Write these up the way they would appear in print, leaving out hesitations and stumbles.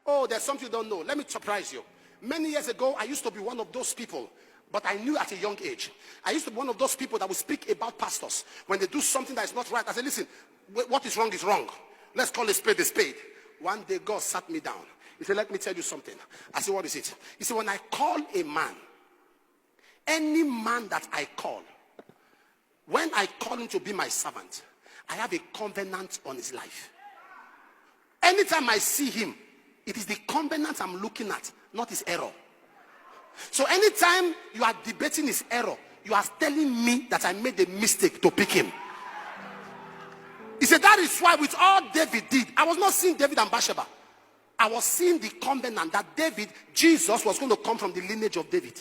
Oh, there's something you don't know. Let me surprise you. Many years ago, I used to be one of those people. But I knew at a young age. I used to be one of those people that would speak about pastors. When they do something that is not right, I said, listen, what is wrong is wrong. Let's call a spade a spade. One day, God sat me down. He said, let me tell you something. I said, what is it? He said, when I call a man, any man that I call, when I call him to be my servant, I have a covenant on his life. Anytime I see him, it is the covenant I'm looking at, not his error. So anytime you are debating his error, you are telling me that I made a mistake to pick him. He said, that is why with all David did, I was not seeing David and Bathsheba. I was seeing the covenant that David, Jesus was going to come from the lineage of David.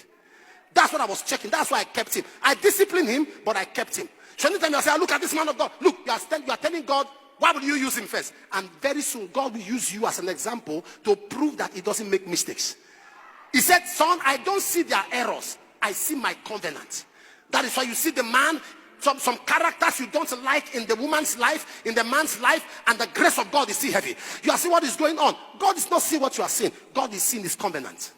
That's what I was checking. That's why I kept him. I disciplined him, but I kept him. So anytime you say, look at this man of God. Look, you are telling God, why would you use him first? And very soon, God will use you as an example to prove that he doesn't make mistakes. He said, son, I don't see their errors. I see my covenant. That is why you see the man, some characters you don't like in the woman's life, in the man's life, and the grace of God is still heavy. You are seeing what is going on. God is not seeing what you are seeing. God is seeing his covenant.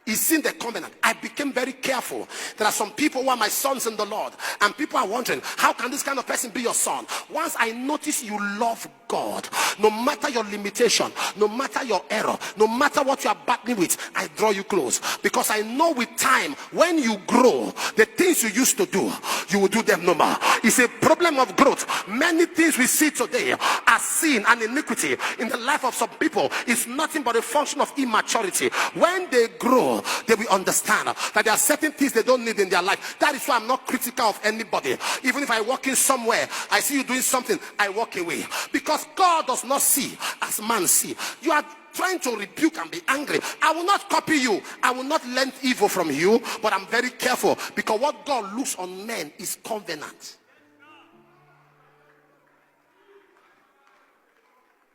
He's seen the covenant. I became very careful. There are some people who are my sons in the Lord, and people are wondering, how can this kind of person be your son? Once I notice you love God, no matter your limitation, no matter your error, no matter what you are battling with, I draw you close. Because I know with time, when you grow, the things you used to do, you will do them no more. It's a problem of growth. Many things we see today are sin and iniquity in the life of some people. It's nothing but a function of immaturity. When they grow, they will understand that there are certain things they don't need in their life. That is why I'm not critical of anybody. Even if I walk in somewhere, I see you doing something, I walk away. Because God does not see as man see. You are trying to rebuke and be angry. I will not copy you. I will not learn evil from you. But I'm very careful, because what God looks on men is covenant.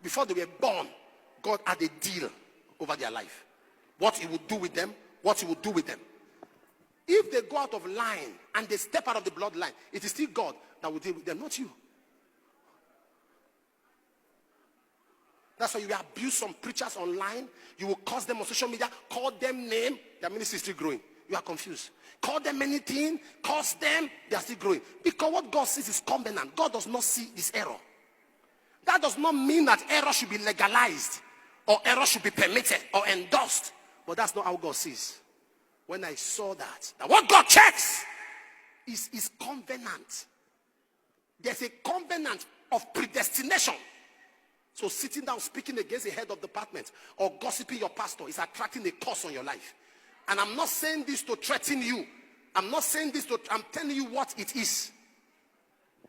Before they were born, God had a deal over their life. What he would do with them, what he would do with them. If they go out of line and they step out of the bloodline, it is still God that will deal with them, not you. That's why you abuse some preachers online. You will curse them on social media, call them name, their ministry is still growing. You are confused. Call them anything, curse them, they are still growing. Because what God sees is covenant. God does not see this error. That does not mean that error should be legalized, or error should be permitted or endorsed. But that's not how God sees. When I saw that what God checks is covenant. There's a covenant of predestination. So sitting down speaking against the head of department or gossiping your pastor is attracting a curse on your life. And I'm not saying this to threaten you. I'm telling you what it is.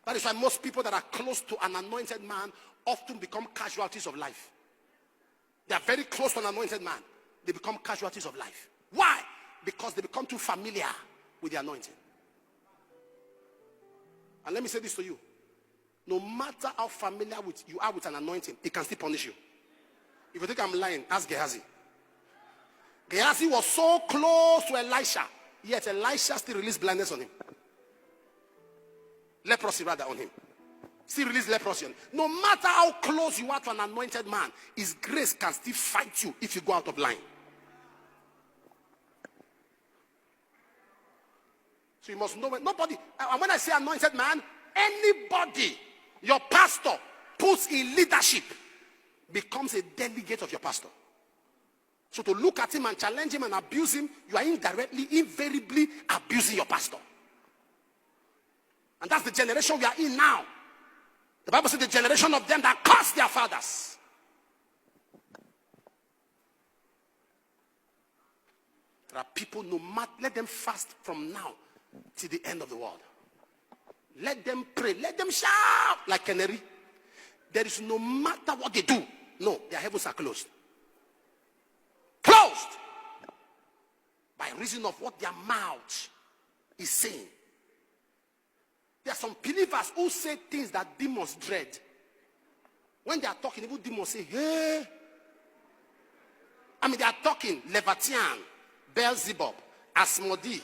That is why most people that are close to an anointed man often become casualties of life. They are very close to an anointed man. They become casualties of life. Why? Because they become too familiar with the anointing. And let me say this to you. No matter how familiar you are with an anointing, it can still punish you. If you think I'm lying, ask Gehazi. Gehazi was so close to Elisha, yet Elisha still released blindness on him. Leprosy rather on him. Still released leprosy on him. No matter how close you are to an anointed man, his grace can still fight you if you go out of line. So you must know nobody, and when I say anointed man, anybody your pastor puts in leadership becomes a delegate of your pastor. So to look at him and challenge him and abuse him, you are invariably abusing your pastor. And that's the generation we are in now. The Bible says the generation of them that curse their fathers. There are people, no matter, let them fast from now till the end of the world. Let them pray. Let them shout like canary. There is no matter what they do. No, their heavens are closed. Closed. By reason of what their mouth is saying. There are some believers who say things that demons dread. When they are talking, even demons say, hey. I mean, they are talking Levitian, Beelzebub, Asmodee,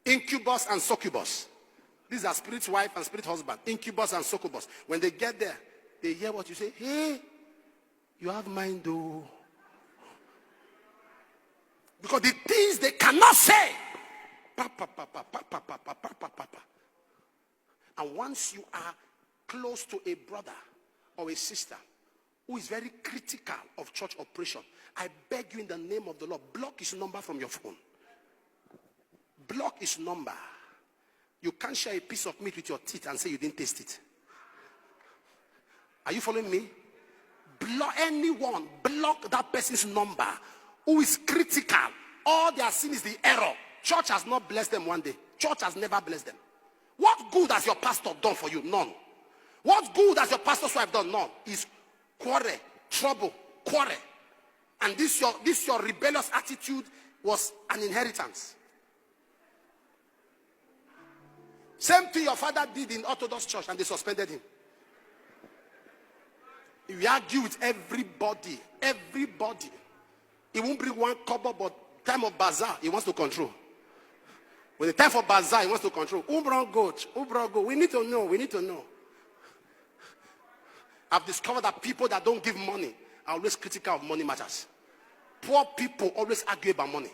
incubus and succubus. These are spirit wife and spirit husband, incubus and succubus. When they get there, they hear what you say. Hey, you have mind though. Because the things they cannot say. And once you are close to a brother or a sister who is very critical of church operation, I beg you in the name of the Lord, block his number from your phone. Block his number. You can't share a piece of meat with your teeth and say you didn't taste it. Are you following me? Block anyone. Block that person's number who is critical. All they are seeing is the error. Church has not blessed them one day. Church has never blessed them. What good has your pastor done for you? None. What good has your pastor's wife done? None. Is quarrel, trouble, quarrel. And this your rebellious attitude was an inheritance. Same thing your father did in Orthodox church and they suspended him. If you argue with everybody, he won't bring one cover, but time of bazaar, he wants to control. When the time for bazaar, he wants to control. Who brought goat? Who brought goat? We need to know. I've discovered that people that don't give money are always critical of money matters. Poor people always argue about money.